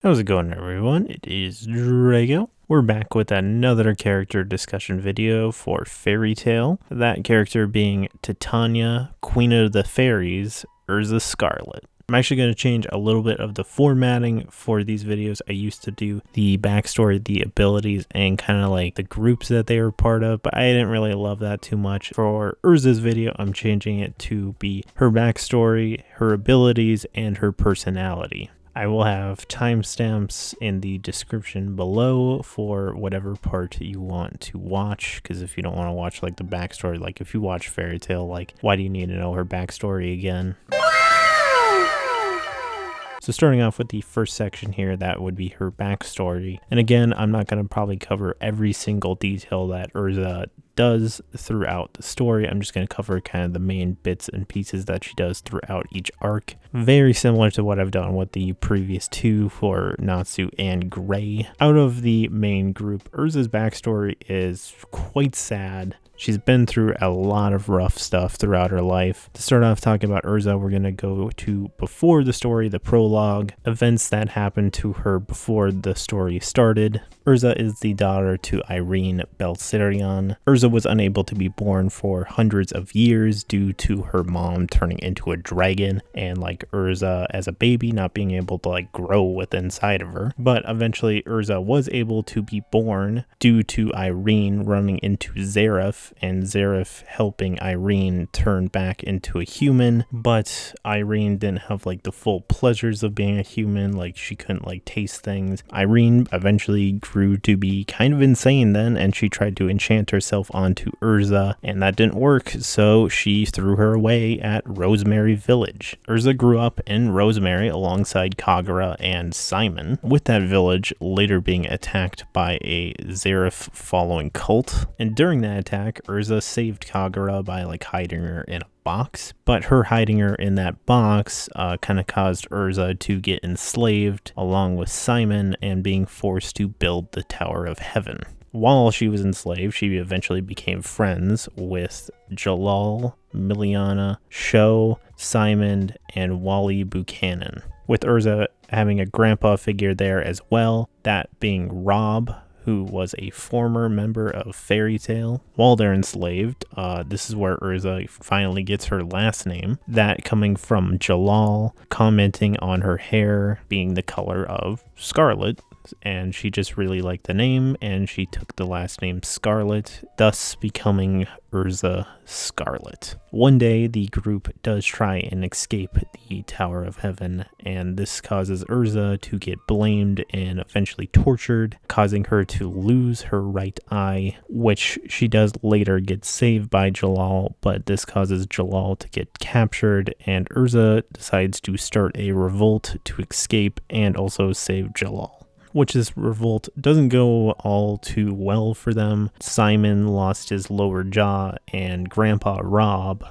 How's it going, everyone? It is Drago. We're back with another character discussion video for Fairy Tail. That character being Titania, Queen of the Fairies, Erza Scarlet. I'm actually going to change a little bit of the formatting for these videos. I used to do the backstory, the abilities, and kind of like the groups that they were part of, but I didn't really love that too much. For Erza's video, I'm changing it to be her backstory, her abilities, and her personality. I will have timestamps in the description below for whatever part you want to watch, because if you don't want to watch like the backstory, like if you watch Fairy Tail, like why do you need to know her backstory again? So starting off with the first section here, that would be her backstory. And again, I'm not going to probably cover every single detail that Erza does throughout the story. I'm just going to cover kind of the main bits and pieces that she does throughout each arc. Very similar to what I've done with the previous two for Natsu and Gray. Out of the main group, Erza's backstory is quite sad. She's been through a lot of rough stuff throughout her life. To start off talking about Erza, we're going to go to before the story, the prologue, events that happened to her before the story started. Erza is the daughter to Irene Belsarion. Erza was unable to be born for hundreds of years due to her mom turning into a dragon and like Erza as a baby not being able to like grow within inside of her. But eventually Erza was able to be born due to Irene running into Zareth and Zareth helping Irene turn back into a human, but Irene didn't have like the full pleasures of being a human, like she couldn't like taste things. Irene eventually grew to be kind of insane then, and she tried to enchant herself onto Erza, and that didn't work, so she threw her away at Rosemary Village. Erza grew up in Rosemary alongside Kagura and Simon, with that village later being attacked by a Zareth following cult, and during that attack, Erza saved Kagura by like hiding her in a box, but her hiding her in that box kind of caused Erza to get enslaved along with Simon and being forced to build the Tower of Heaven. While she was enslaved, she eventually became friends with Jalal, Miliana, Sho, Simon, and Wally Buchanan, with Erza having a grandpa figure there as well, that being Rob, who was a former member of Fairy Tail. While they're enslaved, this is where Erza finally gets her last name, that coming from Jalal commenting on her hair being the color of scarlet, and she just really liked the name and she took the last name Scarlet, thus becoming Erza Scarlet. One day the group does try and escape the Tower of Heaven, and this causes Erza to get blamed and eventually tortured, causing her to lose her right eye, which she does later get saved by Jalal, but this causes Jalal to get captured, and Erza decides to start a revolt to escape and also save Jalal. Which this revolt doesn't go all too well for them. Simon lost his lower jaw, and Grandpa Rob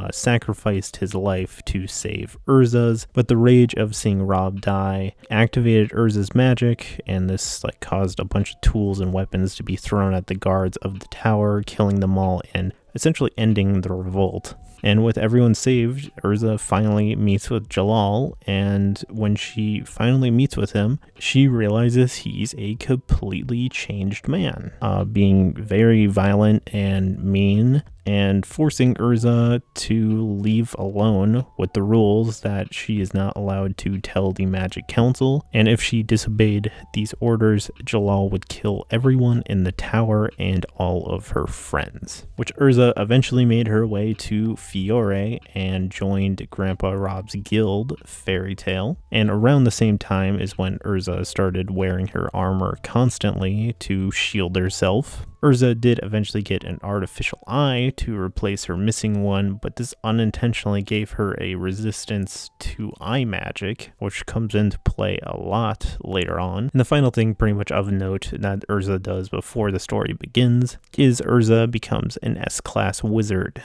sacrificed his life to save Erza's, but the rage of seeing Rob die activated Erza's magic, and this like caused a bunch of tools and weapons to be thrown at the guards of the tower, killing them all and essentially ending the revolt. And with everyone saved, Erza finally meets with Jalal, and when she finally meets with him, she realizes he's a completely changed man, being very violent and mean, and forcing Erza to leave alone with the rules that she is not allowed to tell the Magic Council, and if she disobeyed these orders, Jalal would kill everyone in the tower and all of her friends. Which Erza eventually made her way to Fiore and joined Grandpa Rob's guild, Fairy Tail, and around the same time is when Erza started wearing her armor constantly to shield herself. Erza did eventually get an artificial eye to replace her missing one, but this unintentionally gave her a resistance to eye magic, which comes into play a lot later on. And the final thing pretty much of note that Erza does before the story begins is Erza becomes an S-class wizard.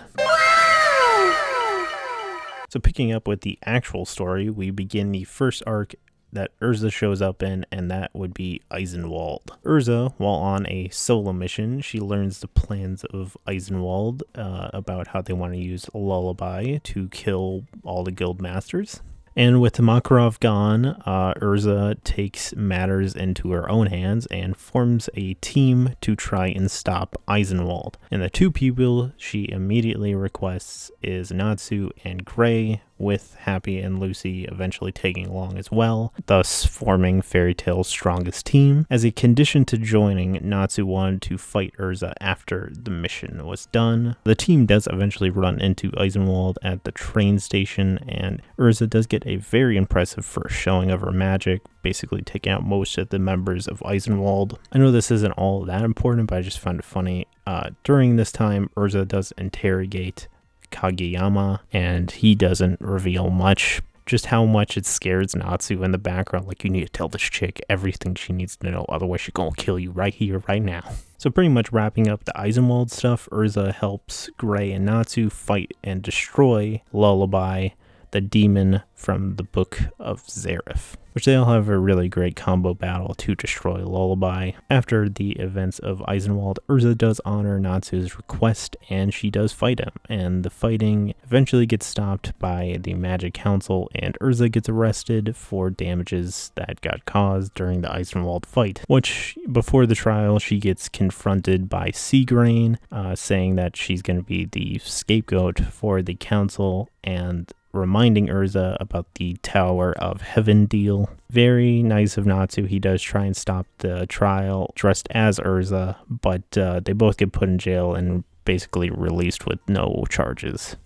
So picking up with the actual story, we begin the first arc that Erza shows up in, and that would be Eisenwald. Erza, while on a solo mission, she learns the plans of Eisenwald about how they want to use Lullaby to kill all the guild masters. And with Makarov gone, Erza takes matters into her own hands and forms a team to try and stop Eisenwald. And the two people she immediately requests is Natsu and Gray, with Happy and Lucy eventually tagging along as well, thus forming Fairy Tail's strongest team. As a condition to joining, Natsu wanted to fight Erza after the mission was done. The team does eventually run into Eisenwald at the train station, and Erza does get a very impressive first showing of her magic, basically taking out most of the members of Eisenwald. I know this isn't all that important, but I just found it funny. During this time, Erza does interrogate Kageyama, and he doesn't reveal much, just how much it scares Natsu in the background, like, you need to tell this chick everything she needs to know, otherwise she's gonna kill you right here, right now. So pretty much wrapping up the Eisenwald stuff, Erza helps Gray and Natsu fight and destroy Lullaby, the demon from the Book of Zareth, which they all have a really great combo battle to destroy Lullaby. After the events of Eisenwald, Erza does honor Natsu's request, and she does fight him, and the fighting eventually gets stopped by the Magic Council, and Erza gets arrested for damages that got caused during the Eisenwald fight, which before the trial she gets confronted by Seagrain, saying that she's going to be the scapegoat for the council, and reminding Erza about the Tower of Heaven deal. Very nice of Natsu. He does try and stop the trial dressed as Erza, but they both get put in jail and basically released with no charges.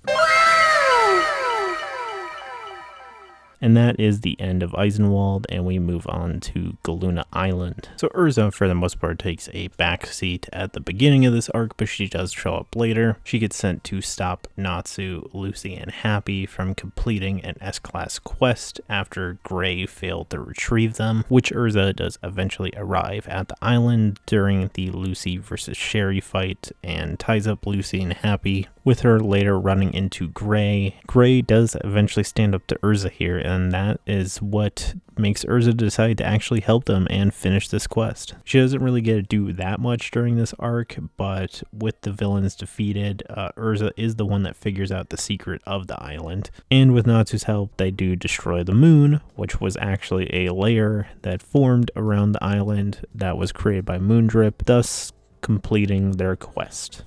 And that is the end of Eisenwald, and we move on to Galuna Island. So Erza, for the most part, takes a backseat at the beginning of this arc, but she does show up later. She gets sent to stop Natsu, Lucy, and Happy from completing an S-Class quest after Gray failed to retrieve them, which Erza does eventually arrive at the island during the Lucy versus Sherry fight and ties up Lucy and Happy, with her later running into Gray. Gray does eventually stand up to Erza here, and that is what makes Erza decide to actually help them and finish this quest. She doesn't really get to do that much during this arc, but with the villains defeated, Erza is the one that figures out the secret of the island. And with Natsu's help, they do destroy the moon, which was actually a layer that formed around the island that was created by Moondrip, thus completing their quest.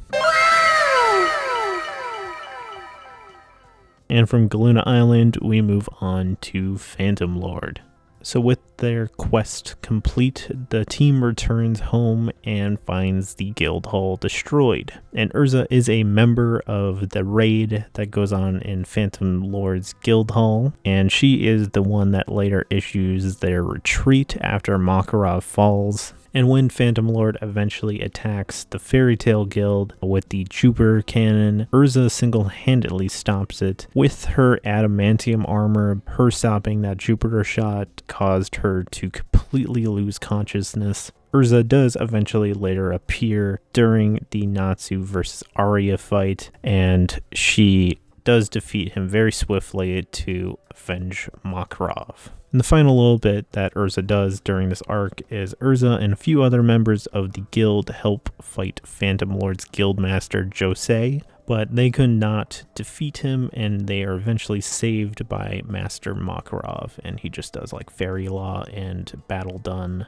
And from Galuna Island, we move on to Phantom Lord. So with their quest complete, the team returns home and finds the guild hall destroyed. And Erza is a member of the raid that goes on in Phantom Lord's guild hall, and she is the one that later issues their retreat after Makarov falls. And when Phantom Lord eventually attacks the Fairy Tail Guild with the Jupiter Cannon, Erza single-handedly stops it. With her adamantium armor, her stopping that Jupiter shot caused her to completely lose consciousness. Erza does eventually later appear during the Natsu versus Arya fight, and she does defeat him very swiftly to avenge Makarov. And the final little bit that Erza does during this arc is Erza and a few other members of the guild help fight Phantom Lord's guildmaster Josei, but they could not defeat him, and they are eventually saved by Master Makarov, and he just does like fairy law and battle done.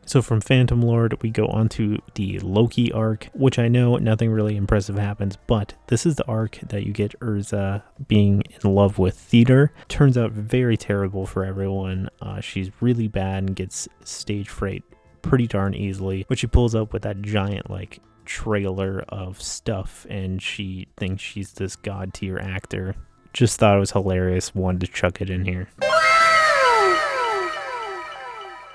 So from Phantom Lord, we go on to the Loki arc, which I know nothing really impressive happens, but this is the arc that you get Erza being in love with Theater. Turns out very terrible for everyone. She's really bad and gets stage fright pretty darn easily, but she pulls up with that giant like trailer of stuff, and she thinks she's this god tier actor. Just thought it was hilarious, wanted to chuck it in here.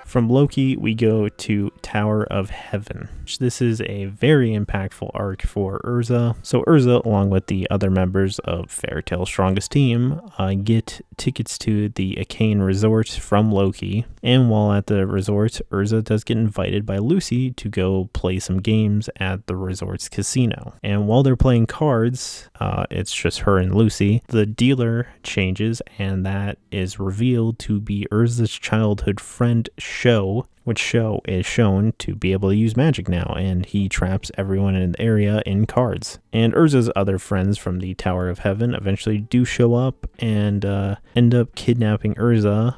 From Loki, we go to Tower of Heaven. This is a very impactful arc for Erza. So Erza, along with the other members of Fairy Tail's strongest team, get tickets to the Arcane Resort from Loki. And while at the resort, Erza does get invited by Lucy to go play some games at the resort's casino. And while they're playing cards, it's just her and Lucy, the dealer changes, and that is revealed to be Erza's childhood friend, Show, which Show is shown to be able to use magic now, and he traps everyone in the area in cards. And Erza's other friends from the Tower of Heaven eventually do show up and end up kidnapping Erza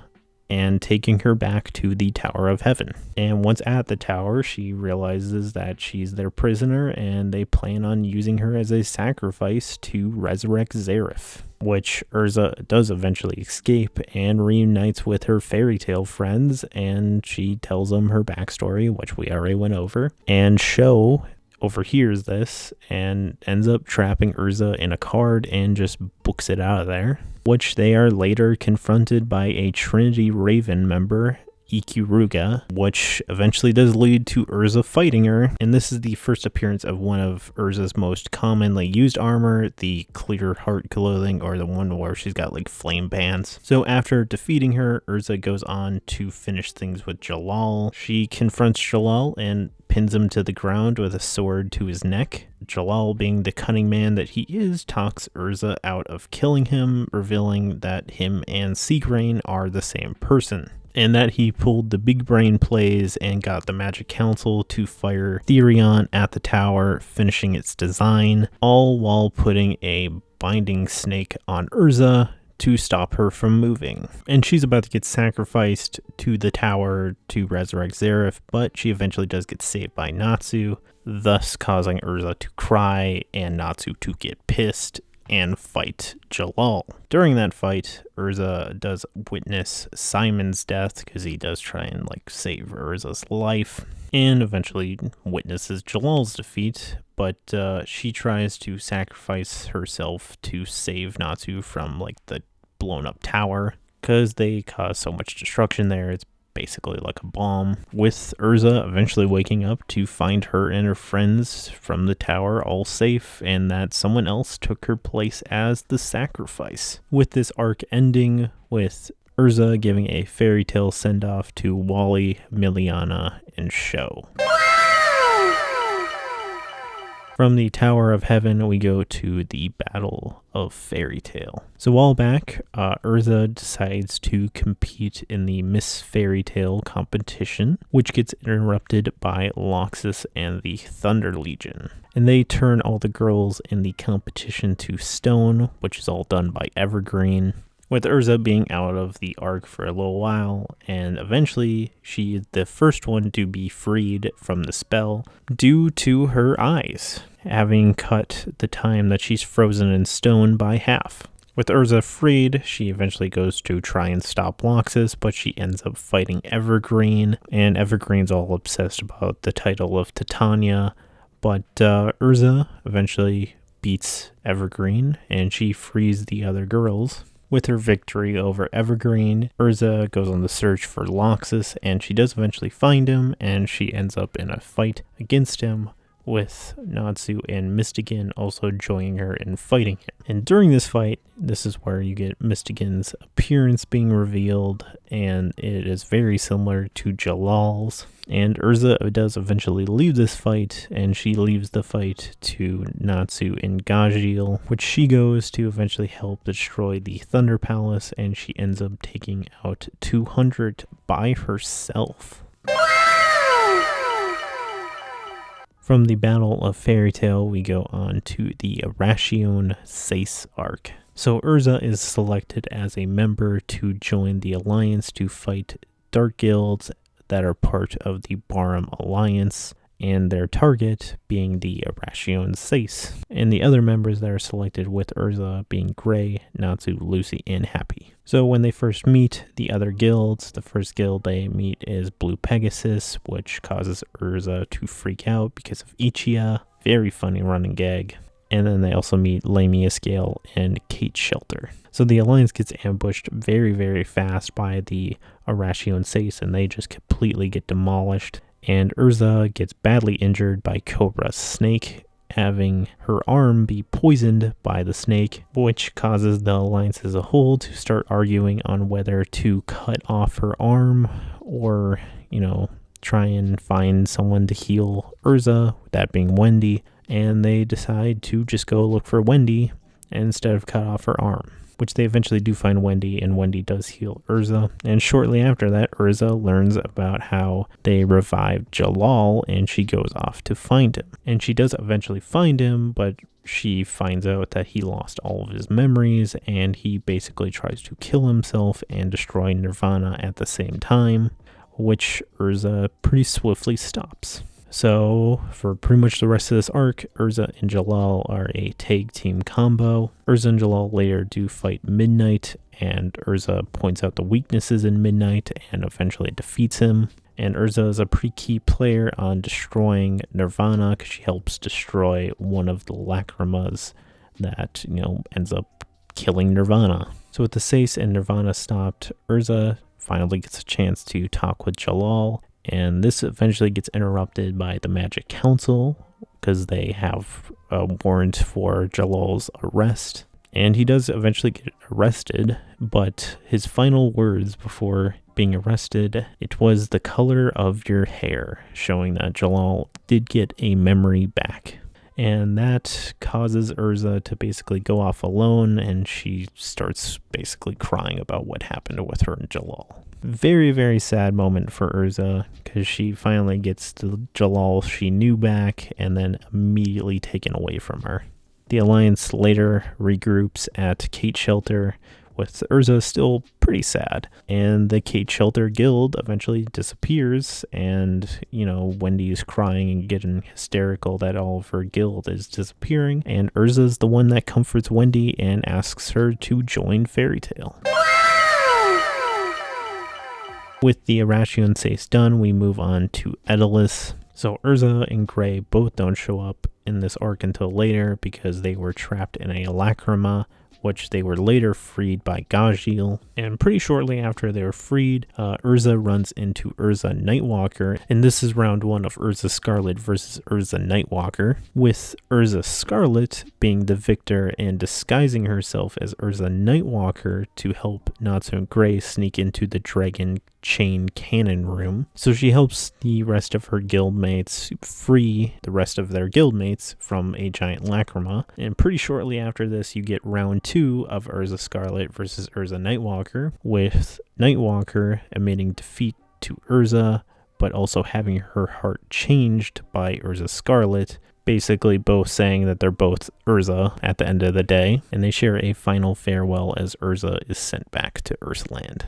and taking her back to the Tower of Heaven. And once at the tower, she realizes that she's their prisoner, and they plan on using her as a sacrifice to resurrect Zareth, which Erza does eventually escape and reunites with her fairy tale friends, and she tells them her backstory, which we already went over. And Show overhears this and ends up trapping Erza in a card and just books it out of there, which they are later confronted by a Trinity Raven member, Ikuruga, which eventually does lead to Erza fighting her. And this is the first appearance of one of Erza's most commonly used armor, the clear heart clothing, or the one where she's got like flame bands. So after defeating her, Erza goes on to finish things with Jalal. She confronts Jalal and pins him to the ground with a sword to his neck. Jalal, being the cunning man that he is, talks Erza out of killing him, revealing that him and Seagrain are the same person, and that he pulled the big brain plays and got the Magic Council to fire Therion at the tower, finishing its design, all while putting a binding snake on Erza to stop her from moving. And she's about to get sacrificed to the tower to resurrect Zareth, but she eventually does get saved by Natsu, thus causing Erza to cry and Natsu to get pissed and fight Jalal. During that fight, Erza does witness Simon's death because he does try and save Urza's life, and eventually witnesses Jalal's defeat, but she tries to sacrifice herself to save Natsu from the blown up tower because they cause so much destruction there. It's basically like a bomb, with Erza eventually waking up to find her and her friends from the tower all safe, and that someone else took her place as the sacrifice. With this arc ending with Erza giving a fairy tale send-off to Wally, Miliana, and Show. From the Tower of Heaven, we go to the Battle of Fairy Tale. So a while back, Erza decides to compete in the Miss Fairy Tale competition, which gets interrupted by Loxus and the Thunder Legion. And they turn all the girls in the competition to stone, which is all done by Evergreen, with Erza being out of the arc for a little while, and eventually she is the first one to be freed from the spell due to her eyes, having cut the time that she's frozen in stone by half. With Erza freed, she eventually goes to try and stop Loxus, but she ends up fighting Evergreen, and Evergreen's all obsessed about the title of Titania, but Erza eventually beats Evergreen, and she frees the other girls. With her victory over Evergreen, Erza goes on the search for Loxus, and she does eventually find him, and she ends up in a fight against him, with Natsu and Mystigan also joining her in fighting him. And during this fight, this is where you get Mystigan's appearance being revealed, and it is very similar to Jalal's. And Erza does eventually leave this fight, and she leaves the fight to Natsu in Gajil, which she goes to eventually help destroy the Thunder Palace, and she ends up taking out 200 by herself. From the Battle of Fairy Tale, we go on to the Arashion Sace arc. So Erza is selected as a member to join the Alliance to fight Dark Guilds that are part of the Barum Alliance, and their target being the Arashion Sace, and the other members that are selected with Erza being Gray, Natsu, Lucy, and Happy. So when they first meet the other guilds, the first guild they meet is Blue Pegasus, which causes Erza to freak out because of Ichia. Very funny running gag. And then they also meet Lamia Scale and Kate Shelter. So the Alliance gets ambushed very, very fast by the Arashion Sace, and they just completely get demolished. And Erza gets badly injured by Cobra's snake, having her arm be poisoned by the snake, which causes the Alliance as a whole to start arguing on whether to cut off her arm or, try and find someone to heal Erza, that being Wendy. And they decide to just go look for Wendy instead of cut off her arm, which they eventually do find Wendy, and Wendy does heal Erza. And shortly after that, Erza learns about how they revived Jalal, and she goes off to find him. And she does eventually find him, but she finds out that he lost all of his memories, and he basically tries to kill himself and destroy Nirvana at the same time, which Erza pretty swiftly stops. So, for pretty much the rest of this arc, Erza and Jalal are a tag team combo. Erza and Jalal later do fight Midnight, and Erza points out the weaknesses in Midnight and eventually defeats him. And Erza is a pretty key player on destroying Nirvana because she helps destroy one of the lacrimas that, ends up killing Nirvana. So with the Sace and Nirvana stopped, Erza finally gets a chance to talk with Jalal. And this eventually gets interrupted by the Magic Council because they have a warrant for Jalal's arrest. And he does eventually get arrested, but his final words before being arrested, it was the color of your hair, showing that Jalal did get a memory back. And that causes Erza to basically go off alone, and she starts basically crying about what happened with her and Jalal. Very, very sad moment for Erza, because she finally gets the Jalal she knew back, and then immediately taken away from her. The Alliance later regroups at Kate Shelter, with Erza still pretty sad. And the Kate Shelter Guild eventually disappears, and, Wendy's crying and getting hysterical that all of her guild is disappearing, and Erza's the one that comforts Wendy and asks her to join Fairy Tail. With the Arashian Sace done, we move on to Edelus. So Erza and Gray both don't show up in this arc until later because they were trapped in a lacrima, which they were later freed by Gajil. And pretty shortly after they were freed, Erza runs into Erza Nightwalker, and this is round 1 of Erza Scarlet versus Erza Nightwalker, with Erza Scarlet being the victor and disguising herself as Erza Nightwalker to help Natsu and Gray sneak into the Dragon Chain Cannon room. So she helps the rest of her guildmates free the rest of their guildmates from a giant lacrima. And pretty shortly after this, you get round 2 of Erza Scarlet versus Erza Nightwalker, with Nightwalker admitting defeat to Erza, but also having her heart changed by Erza Scarlet, basically both saying that they're both Erza at the end of the day, and they share a final farewell as Erza is sent back to Earthland.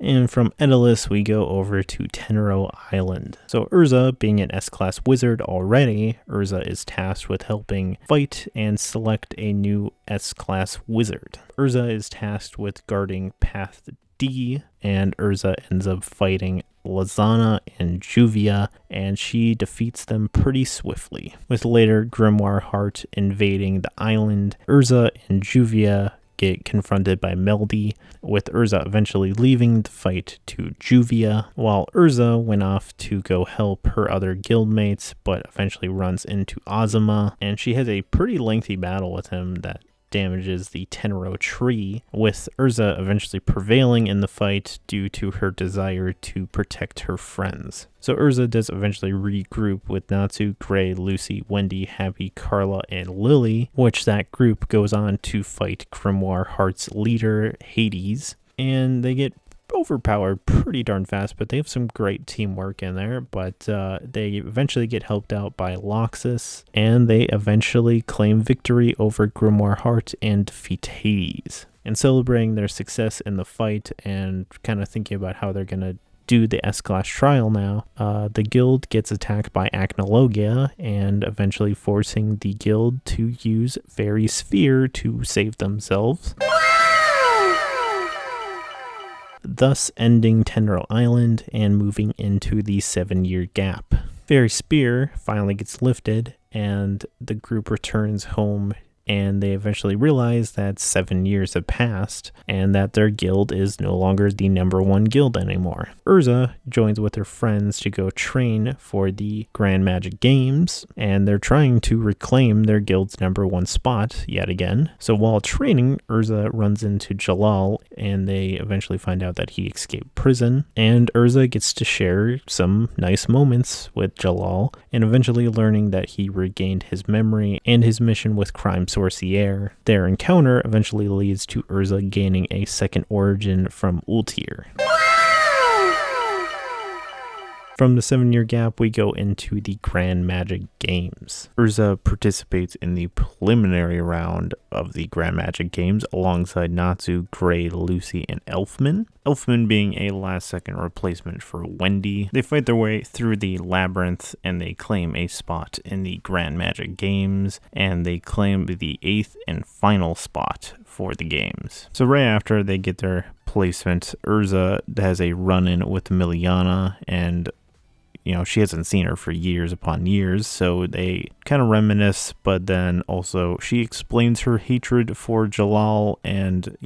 And from Edelus, we go over to Tenro Island. So Erza, being an S-class wizard already, Erza is tasked with helping fight and select a new S-class wizard. Erza is tasked with guarding Path D, and Erza ends up fighting Lazana and Juvia, and she defeats them pretty swiftly. With later Grimoire Heart invading the island, Erza and Juvia get confronted by Meldy, with Erza eventually leaving the fight to Juvia, while Erza went off to go help her other guildmates, but eventually runs into Azuma, and she has a pretty lengthy battle with him that damages the Tenro tree, with Erza eventually prevailing in the fight due to her desire to protect her friends. So Erza does eventually regroup with Natsu, Gray, Lucy, Wendy, Happy, Carla, and Lily, which that group goes on to fight Grimoire Heart's leader, Hades, and they get overpowered pretty darn fast, but they have some great teamwork in there. But they eventually get helped out by Loxus, and they eventually claim victory over Grimoire Heart and defeat Hades. And celebrating their success in the fight and kind of thinking about how they're going to do the S-Class trial now, the guild gets attacked by Acnologia, and eventually forcing the guild to use Fairy Sphere to save themselves, thus ending Tenro Island and moving into the 7-year gap. Fairy Spear finally gets lifted, and the group returns home, and they eventually realize that 7 years have passed and that their guild is no longer the #1 guild anymore. Erza joins with her friends to go train for the Grand Magic Games, and they're trying to reclaim their guild's #1 spot yet again. So while training, Erza runs into Jalal, and they eventually find out that he escaped prison, and Erza gets to share some nice moments with Jalal, and eventually learning that he regained his memory and his mission with Crime sorciere. Their encounter eventually leads to Erza gaining a second origin from Ultir. From the 7-year gap, we go into the Grand Magic Games. Erza participates in the preliminary round of the Grand Magic Games alongside Natsu, Gray, Lucy, and Elfman. Elfman being a last-second replacement for Wendy. They fight their way through the labyrinth and they claim a spot in the Grand Magic Games, and they claim the 8th and final spot for the games. So right after they get their placement, Erza has a run-in with Miliana, and she hasn't seen her for years upon years, so they kind of reminisce, but then also she explains her hatred for Jalal and,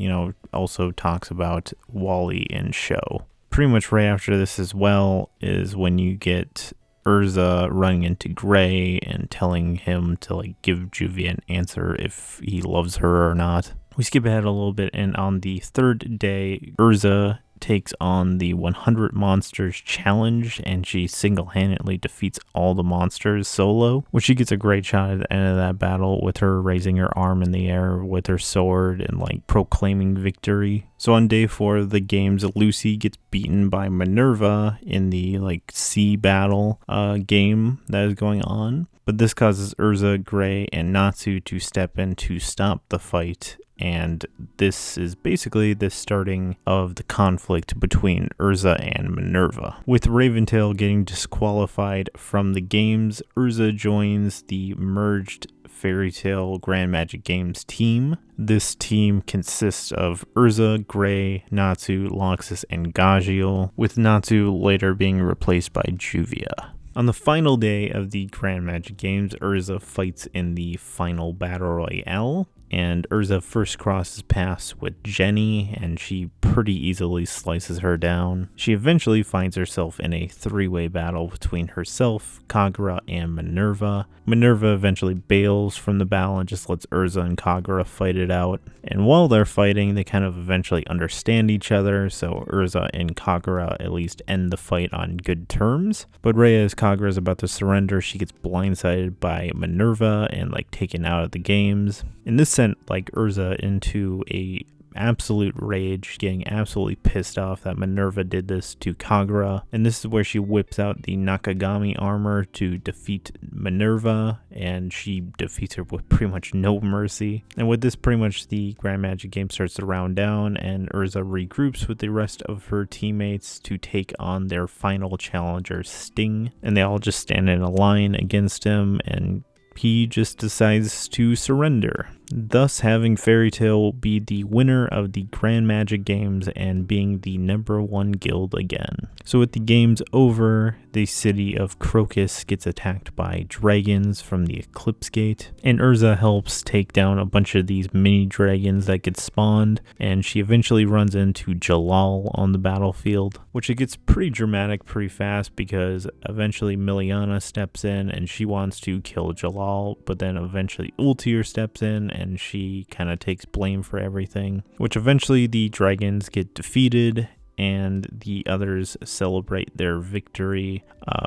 also talks about Wally and Sho. Pretty much right after this as well is when you get Erza running into Gray and telling him to give Juvia an answer if he loves her or not. We skip ahead a little bit, and on the 3rd day, Erza takes on the 100 Monsters Challenge, and she single-handedly defeats all the monsters solo, which she gets a great shot at the end of that battle with her raising her arm in the air with her sword and proclaiming victory. So on day 4 of the games, Lucy gets beaten by Minerva in the sea battle game that is going on, but this causes Erza, Gray, and Natsu to step in to stop the fight. And this is basically the starting of the conflict between Erza and Minerva. With Raventail getting disqualified from the games, Erza joins the merged Fairy Tail Grand Magic Games team. This team consists of Erza, Gray, Natsu, Loxus, and Gagiel, with Natsu later being replaced by Juvia. On the final day of the Grand Magic Games, Erza fights in the final Battle Royale, and Erza first crosses paths with Jenny, and she pretty easily slices her down. She eventually finds herself in a 3-way battle between herself, Kagura, and Minerva. Minerva eventually bails from the battle and just lets Erza and Kagura fight it out. And while they're fighting, they kind of eventually understand each other, so Erza and Kagura at least end the fight on good terms. But right as Kagura is about to surrender, she gets blindsided by Minerva and taken out of the games. And this sent Erza into a absolute rage, getting absolutely pissed off that Minerva did this to Kagura. And this is where she whips out the Nakagami armor to defeat Minerva, and she defeats her with pretty much no mercy. And with this, pretty much the Grand Magic game starts to round down, and Erza regroups with the rest of her teammates to take on their final challenger, Sting. And they all just stand in a line against him, and he just decides to surrender, thus having Fairy Tail be the winner of the Grand Magic Games and being the #1 guild again. So with the games over, the city of Crocus gets attacked by dragons from the Eclipse Gate, and Erza helps take down a bunch of these mini dragons that get spawned, and she eventually runs into Jalal on the battlefield, which it gets pretty dramatic pretty fast because eventually Miliana steps in and she wants to kill Jalal, but then eventually Ultir steps in and she kind of takes blame for everything, which eventually the dragons get defeated and the others celebrate their victory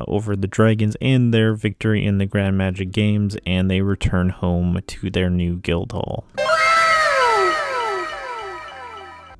over the dragons and their victory in the Grand Magic Games, and they return home to their new guild hall.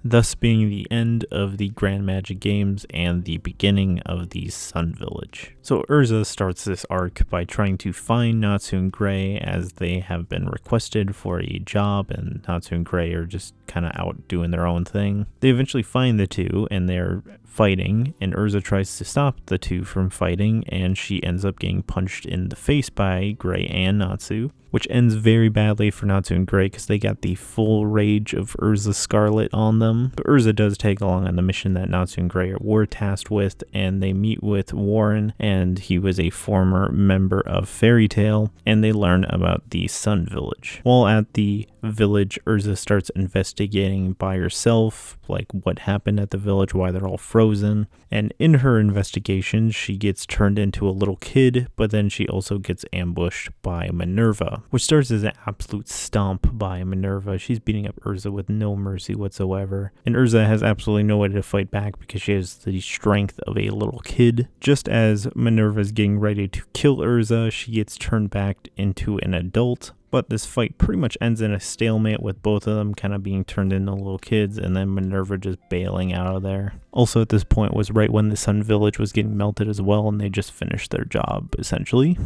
Thus being the end of the Grand Magic Games and the beginning of the Sun Village. So Erza starts this arc by trying to find Natsu and Gray as they have been requested for a job, and Natsu and Gray are just kind of out doing their own thing. They eventually find the two and they're fighting, and Erza tries to stop the two from fighting, and she ends up getting punched in the face by Gray and Natsu, which ends very badly for Natsu and Gray because they got the full rage of Erza Scarlet on them. But Erza does take along on the mission that Natsu and Gray were tasked with, and they meet with Warren, and he was a former member of Fairy Tail, and they learn about the Sun Village. While at the village, Erza starts investigating by herself, like what happened at the village, why they're all frozen, and in her investigation she gets turned into a little kid, but then she also gets ambushed by Minerva. which starts as an absolute stomp by Minerva. She's beating up Erza with no mercy whatsoever, and Erza has absolutely no way to fight back because she has the strength of a little kid. Just as Minerva's getting ready to kill Erza, she gets turned back into an adult. But this fight pretty much ends in a stalemate with both of them kind of being turned into little kids and then Minerva just bailing out of there. Also at this point was right when the Sun Village was getting melted as well, and they just finished their job essentially.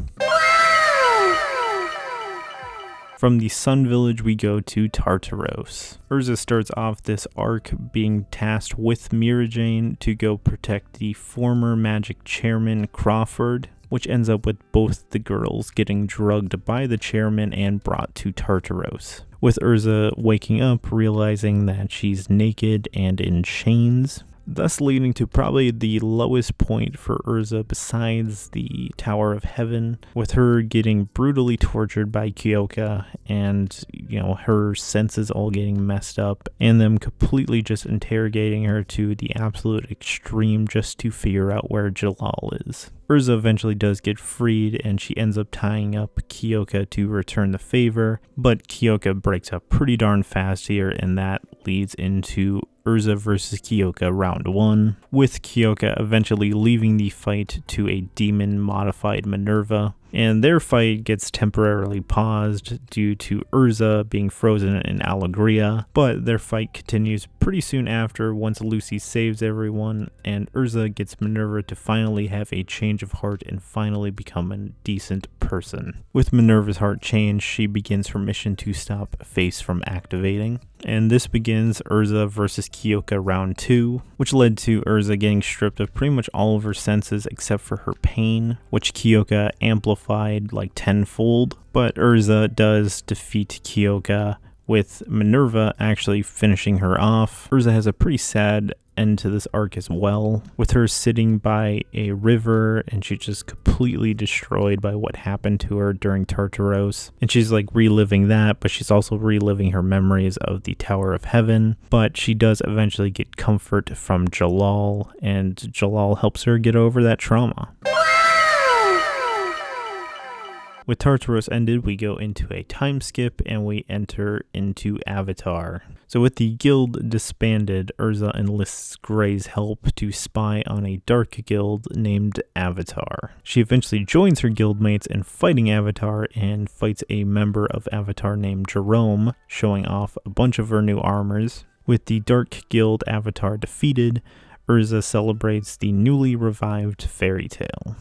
From the Sun Village, we go to Tartaros. Erza starts off this arc being tasked with Mirajane to go protect the former Magic Chairman Crawford, which ends up with both the girls getting drugged by the chairman and brought to Tartaros, with Erza waking up realizing that she's naked and in chains, thus leading to probably the lowest point for Erza besides the Tower of Heaven, with her getting brutally tortured by Kyoka and, her senses all getting messed up, and them completely just interrogating her to the absolute extreme just to figure out where Jalal is. Erza eventually does get freed, and she ends up tying up Kyoka to return the favor, but Kyoka breaks up pretty darn fast here, and that leads into Erza versus Kyoka round 1, with Kyoka eventually leaving the fight to a demon-modified Minerva, and their fight gets temporarily paused due to Erza being frozen in Alegria, but their fight continues pretty soon after once Lucy saves everyone, and Erza gets Minerva to finally have a change of heart and finally become a decent person. With Minerva's heart changed, she begins her mission to stop Face from activating. And this begins Erza versus Kyoka round 2, which led to Erza getting stripped of pretty much all of her senses except for her pain, which Kyoka amplified like tenfold. But Erza does defeat Kyoka, with Minerva actually finishing her off. Erza has a pretty sad end to this arc as well, with her sitting by a river and she's just completely destroyed by what happened to her during Tartaros, and she's like reliving that, but she's also reliving her memories of the Tower of Heaven. But she does eventually get comfort from Jalal, and Jalal helps her get over that trauma. With Tartaros ended, we go into a time skip and we enter into Avatar. So with the guild disbanded, Erza enlists Gray's help to spy on a dark guild named Avatar. She eventually joins her guildmates in fighting Avatar and fights a member of Avatar named Jerome, showing off a bunch of her new armors. With the dark guild Avatar defeated, Erza celebrates the newly revived fairy tale.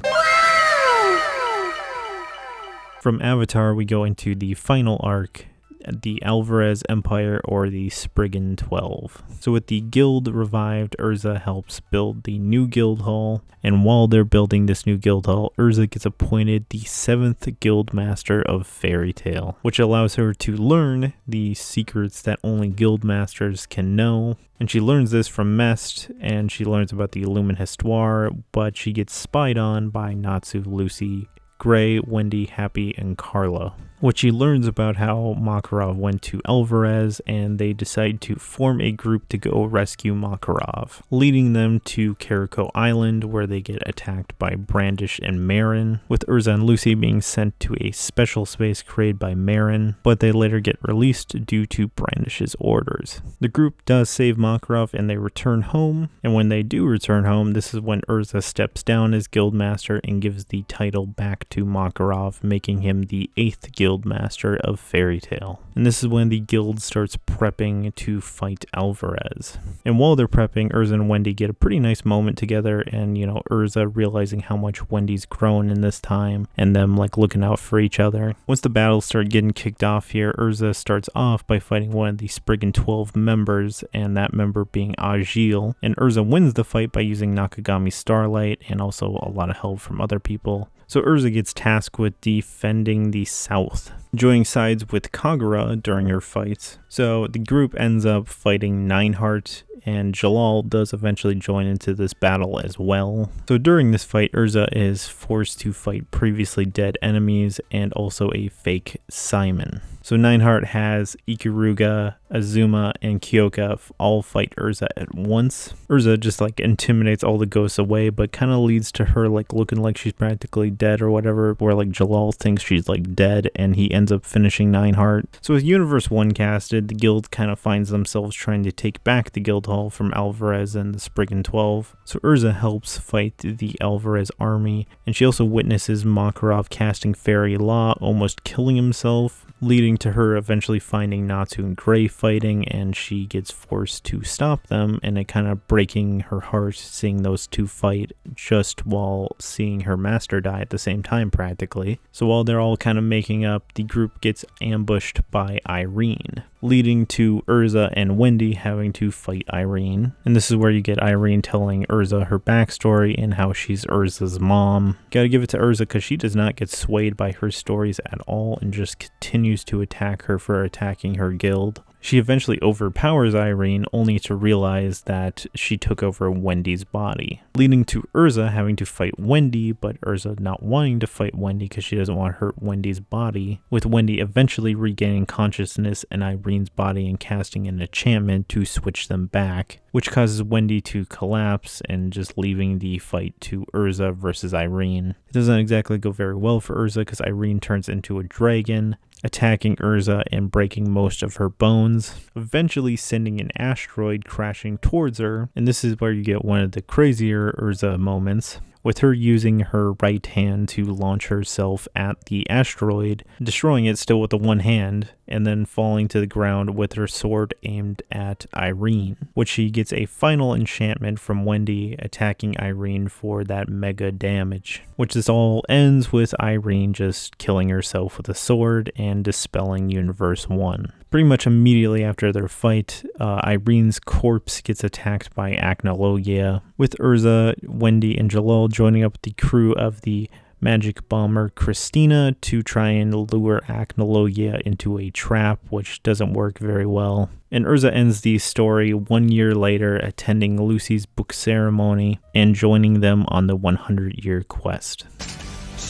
From Avatar, we go into the final arc, the Alvarez Empire, or the Spriggan 12. So with the guild revived, Erza helps build the new guild hall, and while they're building this new guild hall, Erza gets appointed the 7th guild master of Fairy Tail, which allows her to learn the secrets that only guild masters can know. And she learns this from Mest, and she learns about the Illumin Histoire, but she gets spied on by Natsu, Lucy, Gray, Wendy, Happy, and Carla, which she learns about how Makarov went to Alvarez, and they decide to form a group to go rescue Makarov, leading them to Carico Island, where they get attacked by Brandish and Marin, with Erza and Lucy being sent to a special space created by Marin, but they later get released due to Brandish's orders. The group does save Makarov and they return home, and when they do return home, this is when Erza steps down as guildmaster and gives the title back to Makarov, making him the 8th guildmaster of Fairy Tail. And this is when the guild starts prepping to fight Alvarez. And while they're prepping, Erza and Wendy get a pretty nice moment together, and Erza realizing how much Wendy's grown in this time, and them like looking out for each other. Once the battles start getting kicked off here, Erza starts off by fighting one of the Spriggan 12 members, and that member being Agil, and Erza wins the fight by using Nakagami's Starlight and also a lot of help from other people. So Erza gets tasked with defending the south, joining sides with Kagura during her fights. So the group ends up fighting Nineheart, and Jalal does eventually join into this battle as well. So during this fight, Erza is forced to fight previously dead enemies and also a fake Simon. So Nineheart has Ikaruga, Azuma, and Kyoka all fight Erza at once. Erza just like intimidates all the ghosts away, but kind of leads to her like looking like she's practically dead or whatever, where like Jalal thinks she's like dead and he ends up finishing Nineheart. So with Universe 1 casted, the guild kind of finds themselves trying to take back the guild hall from Alvarez and the Spriggan 12. So Erza helps fight the Alvarez army, and she also witnesses Makarov casting Fairy Law, almost killing himself, leading to her eventually finding Natsu and Gray fighting, and she gets forced to stop them, and it kind of breaking her heart seeing those two fight just while seeing her master die at the same time practically. So while they're all kind of making up, the group gets ambushed by Irene, leading to Erza and Wendy having to fight Irene. And this is where you get Irene telling Erza her backstory and how she's Erza's mom. Gotta give it to Erza because she does not get swayed by her stories at all and just continues to attack her for attacking her guild. She eventually overpowers Irene, only to realize that she took over Wendy's body, leading to Erza having to fight Wendy, but Erza not wanting to fight Wendy because she doesn't want to hurt Wendy's body, with Wendy eventually regaining consciousness in Irene's body and casting an enchantment to switch them back, which causes Wendy to collapse and just leaving the fight to Erza versus Irene. It doesn't exactly go very well for Erza because Irene turns into a dragon, attacking Erza and breaking most of her bones, eventually sending an asteroid crashing towards her. And this is where you get one of the crazier Erza moments, with her using her right hand to launch herself at the asteroid, destroying it still with the one hand, and then falling to the ground with her sword aimed at Irene, which she gets a final enchantment from Wendy attacking Irene for that mega damage, which this all ends with Irene just killing herself with a sword and dispelling Universe 1. Pretty much immediately after their fight, Irene's corpse gets attacked by Acnologia, with Erza, Wendy, and Jalal joining up with the crew of the magic bomber Christina to try and lure Acnologia into a trap, which doesn't work very well. And Erza ends the story 1 year later, attending Lucy's book ceremony and joining them on the 100-year quest.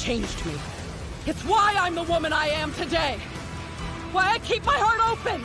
Changed me. It's why I'm the woman I am today. Why I keep my heart open.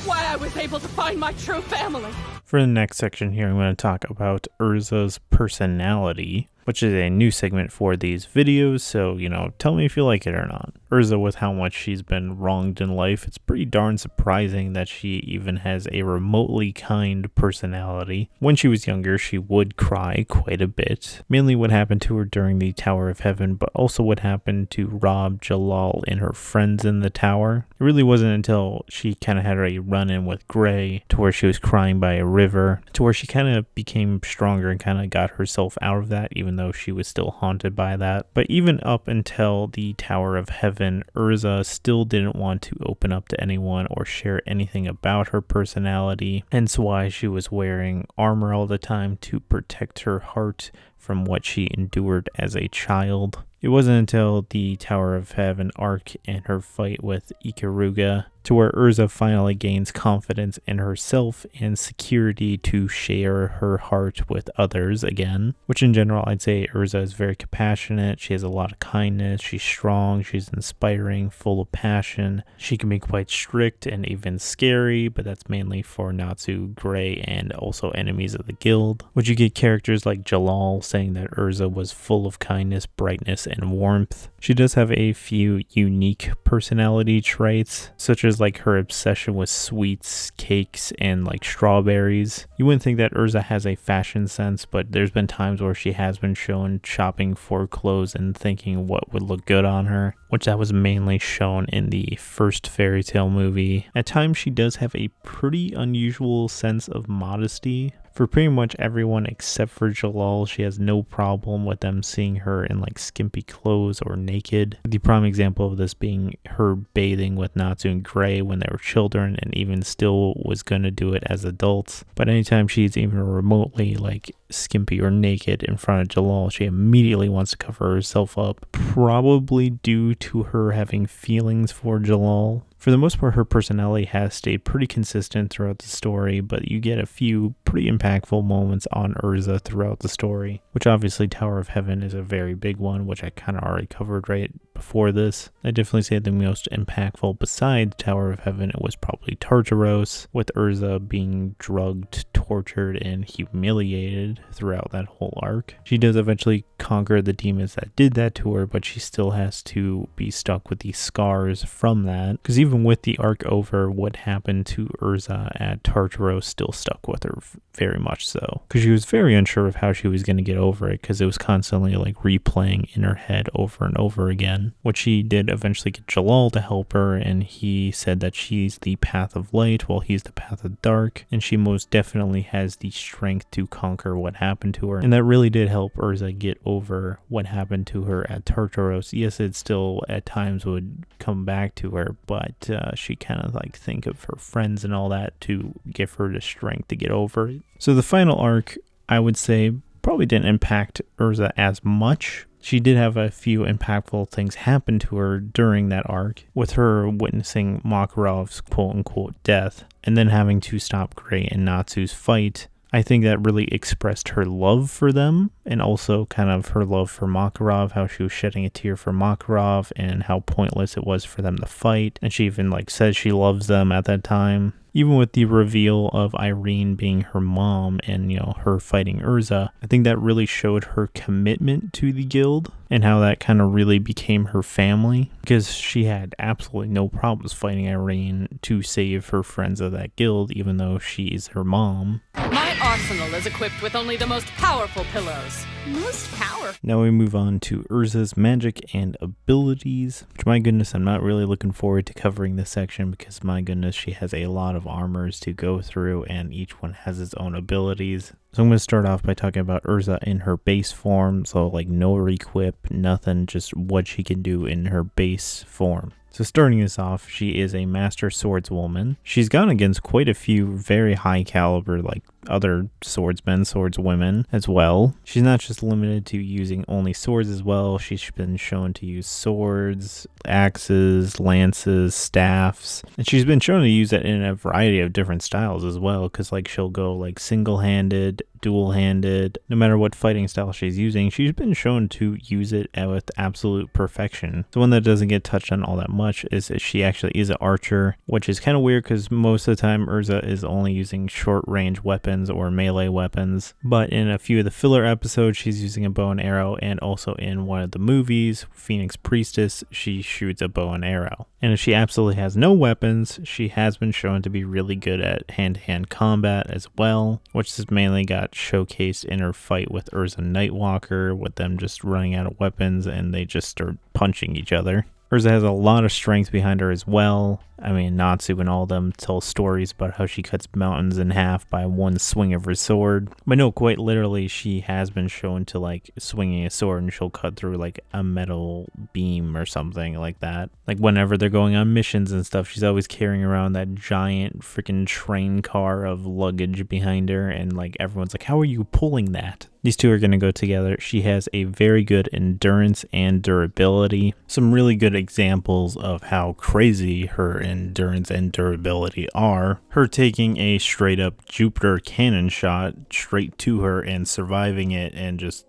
Why I was able to find my true family. For the next section here, I'm going to talk about Erza's personality, which is a new segment for these videos, so, tell me if you like it or not. Erza, with how much she's been wronged in life, it's pretty darn surprising that she even has a remotely kind personality. When she was younger, she would cry quite a bit, mainly what happened to her during the Tower of Heaven, but also what happened to Rob, Jalal, and her friends in the tower. It really wasn't until she kind of had a run-in with Gray, to where she was crying by a river, to where she kind of became stronger and kind of got herself out of that, even though she was still haunted by that. But even up until the Tower of Heaven, Erza still didn't want to open up to anyone or share anything about her personality, hence why she was wearing armor all the time to protect her heart from what she endured as a child. It wasn't until the Tower of Heaven arc and her fight with Ikaruga to where Erza finally gains confidence in herself and security to share her heart with others again, which in general I'd say Erza is very compassionate. She has a lot of kindness, she's strong, she's inspiring, full of passion. She can be quite strict and even scary, but that's mainly for Natsu, Gray, and also enemies of the guild, which you get characters like Jalal saying that Erza was full of kindness, brightness, and warmth. She does have a few unique personality traits, such as like her obsession with sweets, cakes, and like strawberries. You wouldn't think that Erza has a fashion sense, but there's been times where she has been shown shopping for clothes and thinking what would look good on her, which that was mainly shown in the first fairy tale movie. At times she does have a pretty unusual sense of modesty. For pretty much everyone except for Jalal, she has no problem with them seeing her in like skimpy clothes or naked. The prime example of this being her bathing with Natsu and Gray when they were children, and even still was going to do it as adults. But anytime she's even remotely like skimpy or naked in front of Jalal, she immediately wants to cover herself up, probably due to her having feelings for Jalal. For the most part, her personality has stayed pretty consistent throughout the story, but you get a few pretty impactful moments on Erza throughout the story, which obviously Tower of Heaven is a very big one, which I kind of already covered right before this. I definitely say the most impactful besides Tower of Heaven, it was probably Tartaros, with Erza being drugged, tortured, and humiliated throughout that whole arc. She does eventually conquer the demons that did that to her, but she still has to be stuck with these scars from that, because even with the arc over, what happened to Erza at Tartaros still stuck with her very much so, because she was very unsure of how she was going to get over it, because it was constantly like replaying in her head over and over again. What she did eventually get Jalal to help her, and he said that she's the path of light while he's the path of dark, and she most definitely has the strength to conquer what happened to her, and that really did help Erza get over what happened to her at Tartaros. Yes, it still at times would come back to her, but she kind of like think of her friends and all that to give her the strength to get over it. So the final arc, I would say, probably didn't impact Erza as much. She did have a few impactful things happen to her during that arc, with her witnessing Makarov's quote-unquote death, and then having to stop Gray and Natsu's fight. I think that really expressed her love for them, and also kind of her love for Makarov, how she was shedding a tear for Makarov, and how pointless it was for them to fight, and she even like says she loves them at that time. Even with the reveal of Irene being her mom and, you know, her fighting Erza, I think that really showed her commitment to the guild and how that kind of really became her family, because she had absolutely no problems fighting Irene to save her friends of that guild, even though she is her mom. My arsenal is equipped with only the most powerful pillows. Most powerful? Now we move on to Erza's magic and abilities, which, my goodness, I'm not really looking forward to covering this section, because my goodness, she has a lot of armors to go through and each one has its own abilities. So I'm going to start off by talking about Erza in her base form, so like no requip, nothing, just what she can do in her base form. So starting this off, she is a master swordswoman. She's gone against quite a few very high caliber, like other swordsmen, swordswomen as well. She's not just limited to using only swords as well. She's been shown to use swords, axes, lances, staffs, and she's been shown to use it in a variety of different styles as well, because like she'll go like single-handed, dual-handed, no matter what fighting style she's using, she's been shown to use it with absolute perfection. The one that doesn't get touched on all that much is that she actually is an archer, which is kind of weird because most of the time Erza is only using short-range weapons or melee weapons, but in a few of the filler episodes she's using a bow and arrow, and also in one of the movies, Phoenix Priestess, she shoots a bow and arrow. And if she absolutely has no weapons, she has been shown to be really good at hand-to-hand combat as well, which has mainly got showcased in her fight with Erza Nightwalker, with them just running out of weapons and they just start punching each other. Erza has a lot of strength behind her as well. I mean, Natsu and all of them tell stories about how she cuts mountains in half by one swing of her sword. But no, quite literally, she has been shown to like swinging a sword and she'll cut through like a metal beam or something like that. Like whenever they're going on missions and stuff, she's always carrying around that giant freaking train car of luggage behind her, and like everyone's like, how are you pulling that? These two are going to go together. She has a very good endurance and durability. Some really good examples of how crazy her endurance and durability are. Her taking a straight up Jupiter cannon shot straight to her and surviving it and just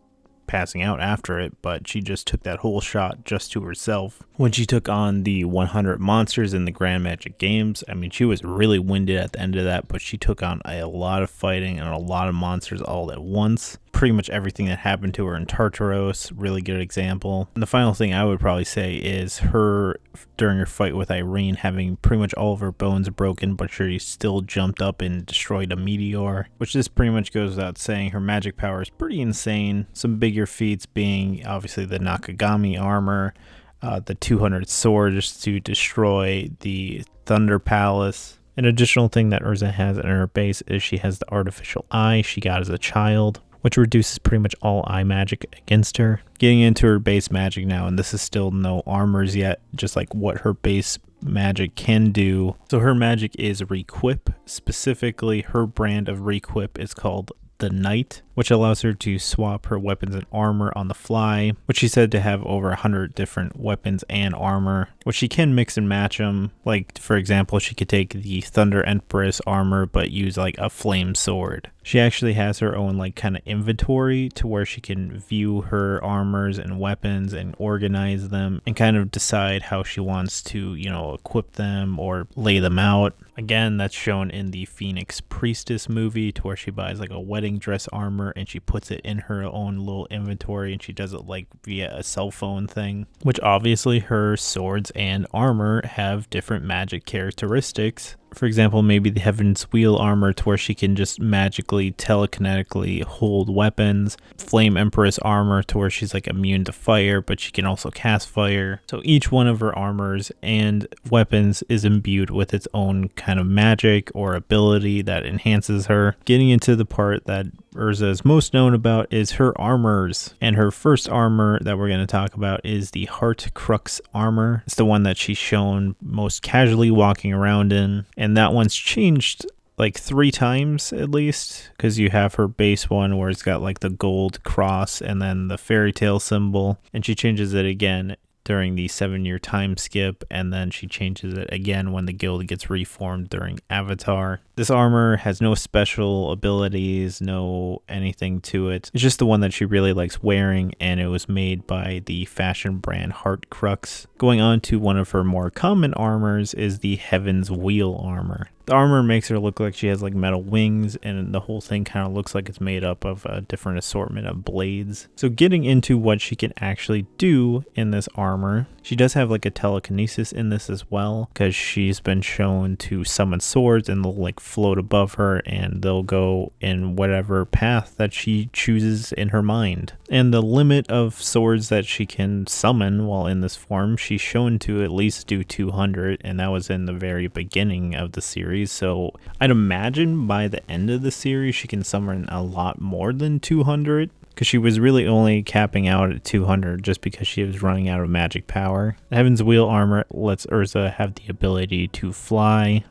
passing out after it, but she just took that whole shot just to herself. When she took on the 100 monsters in the Grand Magic Games, I mean, she was really winded at the end of that, but she took on a lot of fighting and a lot of monsters all at once. Pretty much everything that happened to her in Tartaros, really good example. And the final thing I would probably say is her, during her fight with Irene, having pretty much all of her bones broken, but she still jumped up and destroyed a meteor, which this pretty much goes without saying. Her magic power is pretty insane. Some bigger feats being obviously the Nakagami armor, the 200 swords to destroy the Thunder Palace. An additional thing that Erza has in her base is she has the artificial eye she got as a child, which reduces pretty much all eye magic against her. Getting into her base magic now, and this is still no armors yet, just like what her base magic can do. So her magic is requip. Specifically, her brand of requip is called the Knight. which allows her to swap her weapons and armor on the fly, which she's said to have over 100 different weapons and armor, which she can mix and match them. Like, for example, she could take the Thunder Empress armor but use like a flame sword. She actually has her own like kind of inventory to where she can view her armors and weapons and organize them and kind of decide how she wants to, equip them or lay them out. Again, that's shown in the Phoenix Priestess movie, to where she buys like a wedding dress armor and she puts it in her own little inventory, and she does it like via a cell phone thing, which obviously her swords and armor have different magic characteristics. For example, maybe the Heaven's Wheel armor, to where she can just magically telekinetically hold weapons. Flame Empress armor, to where she's like immune to fire, but she can also cast fire. So each one of her armors and weapons is imbued with its own kind of magic or ability that enhances her. Getting into the part that Erza is most known about is her armors. And her first armor that we're going to talk about is the Heart Crux armor. It's the one that she's shown most casually walking around in. And that one's changed like 3 times at least, because you have her base one where it's got like the gold cross and then the fairy tale symbol. And she changes it again during the 7-year time skip, and then she changes it again when the guild gets reformed during Avatar. This armor has no special abilities, no anything to it. It's just the one that she really likes wearing, and it was made by the fashion brand Heart Crux. Going on to one of her more common armors is the Heaven's Wheel armor. The armor makes her look like she has like metal wings, and the whole thing kind of looks like it's made up of a different assortment of blades. So getting into what she can actually do in this armor, she does have like a telekinesis in this as well, because she's been shown to summon swords and they'll like float above her and they'll go in whatever path that she chooses in her mind. And the limit of swords that she can summon while in this form, she's shown to at least do 200, and that was in the very beginning of the series. So I'd imagine by the end of the series she can summon a lot more than 200, because she was really only capping out at 200 just because she was running out of magic power. The Heaven's Wheel armor lets Erza have the ability to fly.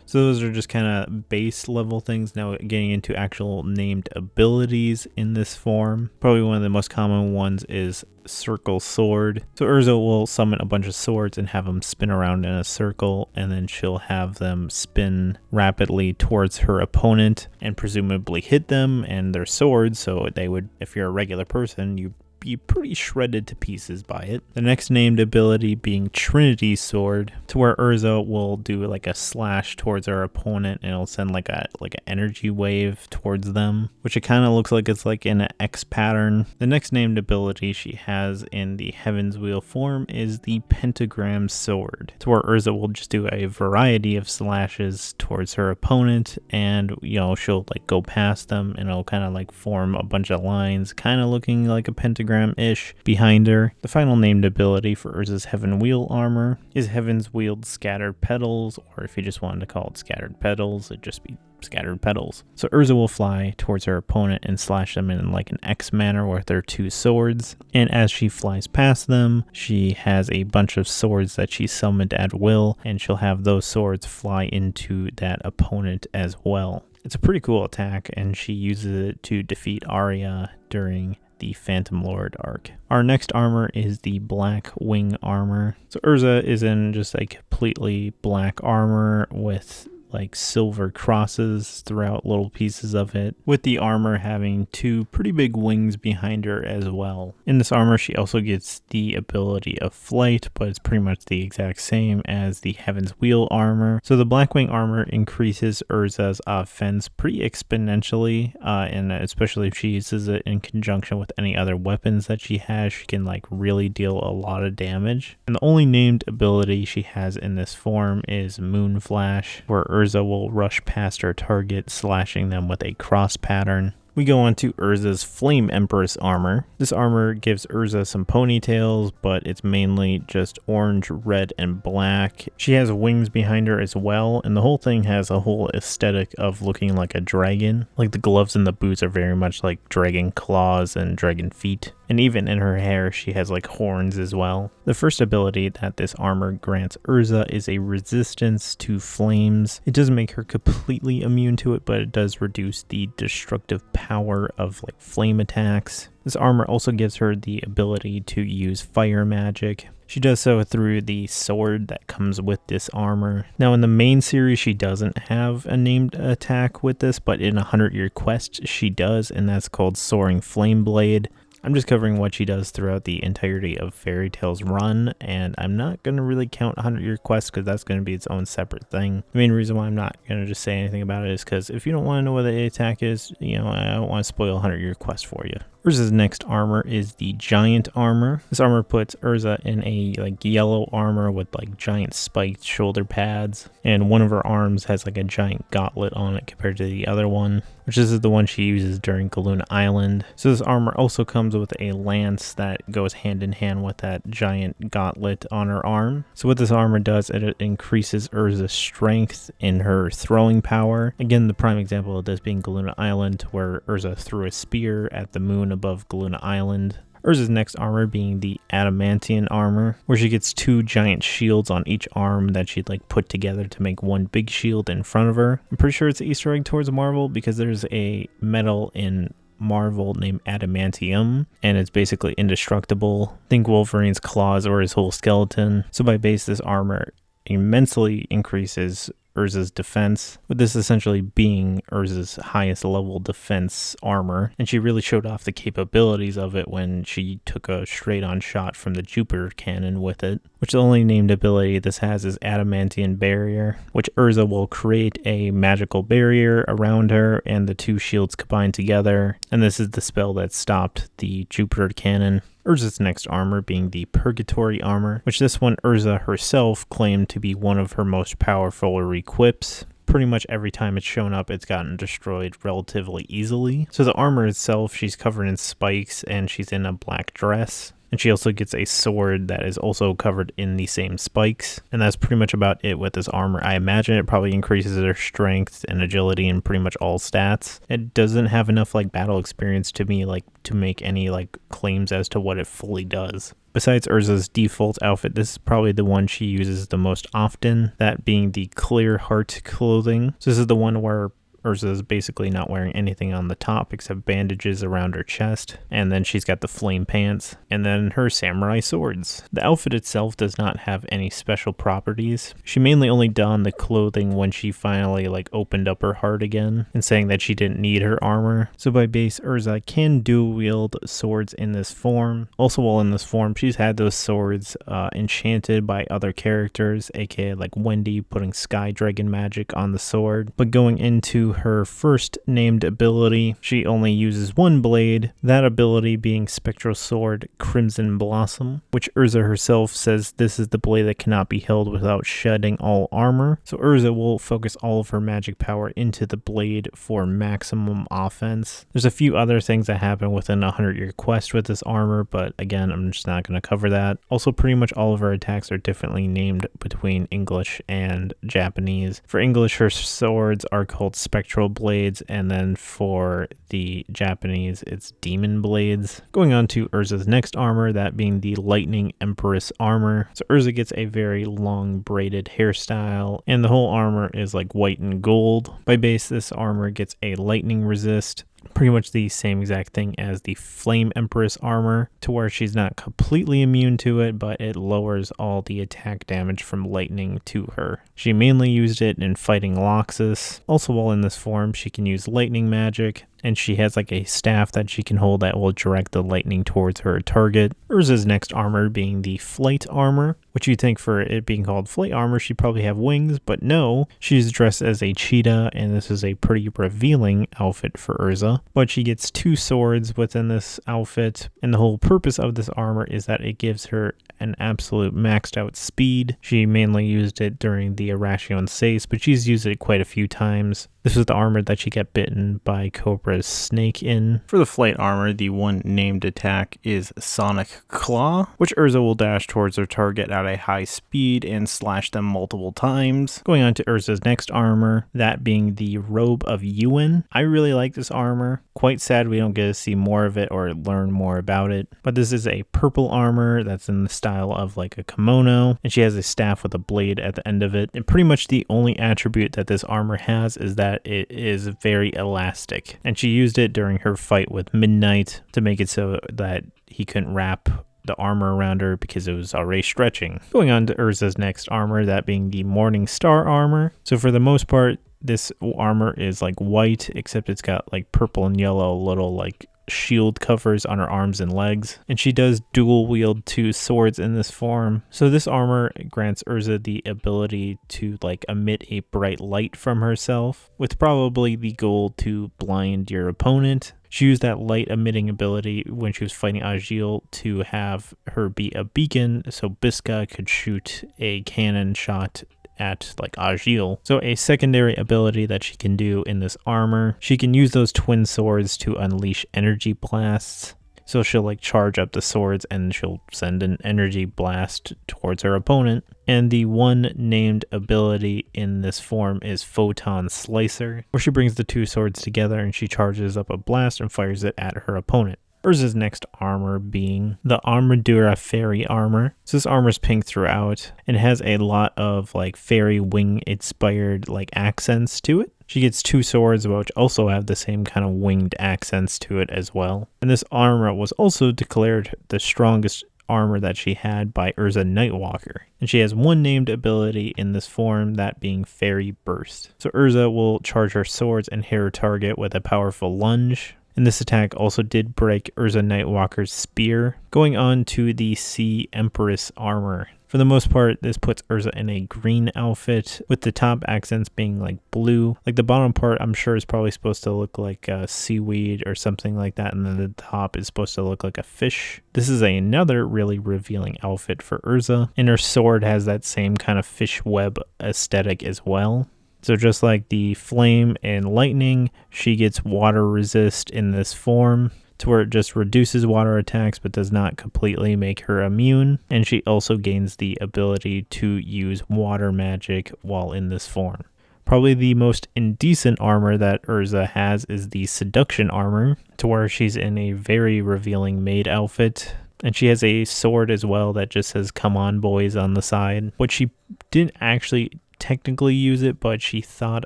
So those are just kind of base level things. Now getting into actual named abilities in this form. Probably one of the most common ones is Circle Sword. So Erza will summon a bunch of swords and have them spin around in a circle, and then she'll have them spin rapidly towards her opponent and presumably hit them and their swords. So they would, if you're a regular person, you be pretty shredded to pieces by it. The next named ability being Trinity Sword, to where Erza will do like a slash towards her opponent and it'll send like an energy wave towards them, which it kind of looks like it's like in an X pattern. The next named ability she has in the Heaven's Wheel form is the Pentagram Sword, to where Erza will just do a variety of slashes towards her opponent, and she'll like go past them and it'll kind of like form a bunch of lines, kind of looking like a pentagram ish behind her. The final named ability for Erza's Heaven Wheel armor is Heaven's Wheeled Scattered Petals, or if you just wanted to call it Scattered Petals, it'd just be Scattered Petals. So Erza will fly towards her opponent and slash them in like an X manner with her 2 swords, and as she flies past them, she has a bunch of swords that she summoned at will, and she'll have those swords fly into that opponent as well. It's a pretty cool attack, and she uses it to defeat Arya during the Phantom Lord arc. Our next armor is the Black Wing armor. So Erza is in just a completely black armor with like silver crosses throughout little pieces of it, with the armor having 2 pretty big wings behind her as well. In this armor she also gets the ability of flight, but it's pretty much the exact same as the Heaven's Wheel armor. So the Blackwing armor increases Erza's offense pretty exponentially, and especially if she uses it in conjunction with any other weapons that she has, she can like really deal a lot of damage. And the only named ability she has in this form is Moon Flash, where Erza will rush past her target, slashing them with a cross pattern. We go on to Erza's Flame Empress armor. This armor gives Erza some ponytails, but it's mainly just orange, red, and black. She has wings behind her as well, and the whole thing has a whole aesthetic of looking like a dragon. Like the gloves and the boots are very much like dragon claws and dragon feet. And even in her hair, she has like horns as well. The first ability that this armor grants Erza is a resistance to flames. It doesn't make her completely immune to it, but it does reduce the destructive power power of like flame attacks. This armor also gives her the ability to use fire magic. She does so through the sword that comes with this armor. Now in the main series she doesn't have a named attack with this, but in 100-Year Quest she does, and that's called Soaring Flame Blade. I'm just covering what she does throughout the entirety of Fairy Tail's run, and I'm not going to really count 100-Year Quest because that's going to be its own separate thing. The main reason why I'm not going to just say anything about it is because if you don't want to know what the attack is, I don't want to spoil 100-Year Quest for you. Erza's next armor is the Giant Armor. This armor puts Erza in a yellow armor with giant spiked shoulder pads, and one of her arms has a giant gauntlet on it compared to the other one, which is the one she uses during Galuna Island. So this armor also comes with a lance that goes hand in hand with that giant gauntlet on her arm. So what this armor does, it increases Erza's strength in her throwing power. Again, the prime example of this being Galuna Island, where Erza threw a spear at the moon above Galuna Island. Erza's next armor being the Adamantian armor, where she gets 2 giant shields on each arm that she'd put together to make one big shield in front of her. I'm pretty sure it's an Easter egg towards Marvel because there's a metal in Marvel named Adamantium, and it's basically indestructible. Think Wolverine's claws or his whole skeleton. So by base, this armor immensely increases Erza's defense, with this essentially being Erza's highest level defense armor, and she really showed off the capabilities of it when she took a straight-on shot from the Jupiter cannon with it, which the only named ability this has is Adamantian Barrier, which Erza will create a magical barrier around her and the 2 shields combined together, and this is the spell that stopped the Jupiter cannon. Erza's next armor being the Purgatory Armor, which this one Erza herself claimed to be one of her most powerful equips. Pretty much every time it's shown up, it's gotten destroyed relatively easily. So the armor itself, she's covered in spikes and she's in a black dress. And she also gets a sword that is also covered in the same spikes. And that's pretty much about it with this armor. I imagine it probably increases her strength and agility and pretty much all stats. It doesn't have enough battle experience to me to make any claims as to what it fully does. Besides Erza's default outfit, this is probably the one she uses the most often, that being the Clear Heart clothing. So this is the one where Erza is basically not wearing anything on the top except bandages around her chest, and then she's got the flame pants, and then her samurai swords. The outfit itself does not have any special properties. She mainly only donned the clothing when she finally opened up her heart again and saying that she didn't need her armor. So by base, Erza can dual wield swords in this form. Also while in this form, she's had those swords enchanted by other characters, aka Wendy putting Sky Dragon magic on the sword, but going into her first named ability, she only uses one blade, that ability being Spectral Sword Crimson Blossom, which Erza herself says this is the blade that cannot be held without shedding all armor. So Erza will focus all of her magic power into the blade for maximum offense. There's a few other things that happen within a 100-Year Quest with this armor, but again, I'm just not going to cover that. Also, pretty much all of her attacks are differently named between English and Japanese. For English, her swords are called Spectral Blades, and then for the Japanese, it's Demon Blades. Going on to Erza's next armor, that being the Lightning Empress armor. So Erza gets a very long braided hairstyle, and the whole armor is white and gold. By base, this armor gets a lightning resist, pretty much the same exact thing as the Flame Empress armor, to where she's not completely immune to it, but it lowers all the attack damage from lightning to her. She mainly used it in fighting Loxus. Also while in this form, she can use lightning magic, and she has a staff that she can hold that will direct the lightning towards her target. Erza's next armor being the Flight Armor, which you'd think for it being called Flight Armor, she'd probably have wings, but no, she's dressed as a cheetah, and this is a pretty revealing outfit for Erza. But she gets 2 swords within this outfit, and the whole purpose of this armor is that it gives her an absolute maxed out speed. She mainly used it during the Arachion Sace, but she's used it quite a few times. This was the armor that she got bitten by Cobra's snake in. For the flight armor, the one named attack is Sonic Claw, which Erza will dash towards her target at a high speed and slash them multiple times. Going on to Erza's next armor, that being the Robe of Yuan. I really like this armor. Quite sad we don't get to see more of it or learn more about it, but this is a purple armor that's in the style of a kimono, and she has a staff with a blade at the end of it. And pretty much the only attribute that this armor has is that that it is very elastic. And she used it during her fight with Midnight to make it so that he couldn't wrap the armor around her because it was already stretching. Going on to Erza's next armor, that being the Morning Star armor. So for the most part, this armor is like white, except it's got like purple and yellow little like shield covers on her arms and legs, and she does dual wield 2 swords in this form. So this armor grants Erza the ability to like emit a bright light from herself, with probably the goal to blind your opponent. She used that light emitting ability when she was fighting Agil to have her be a beacon, so Biska could shoot a cannon shot at like Agil. So a secondary ability that she can do in this armor, she can use those twin swords to unleash energy blasts. So she'll like charge up the swords and she'll send an energy blast towards her opponent. And the one named ability in this form is Photon Slicer, where she brings the 2 swords together and she charges up a blast and fires it at her opponent. Erza's next armor being the Armadura Fairy armor. So this armor is pink throughout and it has a lot of like fairy wing inspired like accents to it. She gets 2 swords which also have the same kind of winged accents to it as well. And this armor was also declared the strongest armor that she had by Erza Nightwalker. And she has one named ability in this form, that being Fairy Burst. So Erza will charge her swords and hit her target with a powerful lunge. And this attack also did break Erza Nightwalker's spear. Going on to the Sea Empress armor. For the most part, this puts Erza in a green outfit, with the top accents being like blue. Like the bottom part, I'm sure is probably supposed to look like seaweed or something like that, and then the top is supposed to look like a fish. This is another really revealing outfit for Erza, and her sword has that same kind of fish web aesthetic as well. So just like the flame and lightning, she gets water resist in this form, to where it just reduces water attacks but does not completely make her immune. And she also gains the ability to use water magic while in this form. Probably the most indecent armor that Erza has is the Seduction armor, to where she's in a very revealing maid outfit. And she has a sword as well that just says "Come on, boys" on the side. But she didn't actually technically use it, but she thought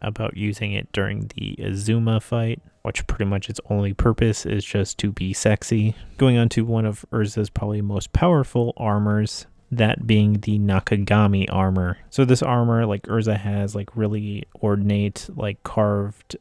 about using it during the Azuma fight, which pretty much its only purpose is just to be sexy. Going on to one of Erza's probably most powerful armors, that being the Nakagami armor. So this armor, like Erza, has like really ornate, like carved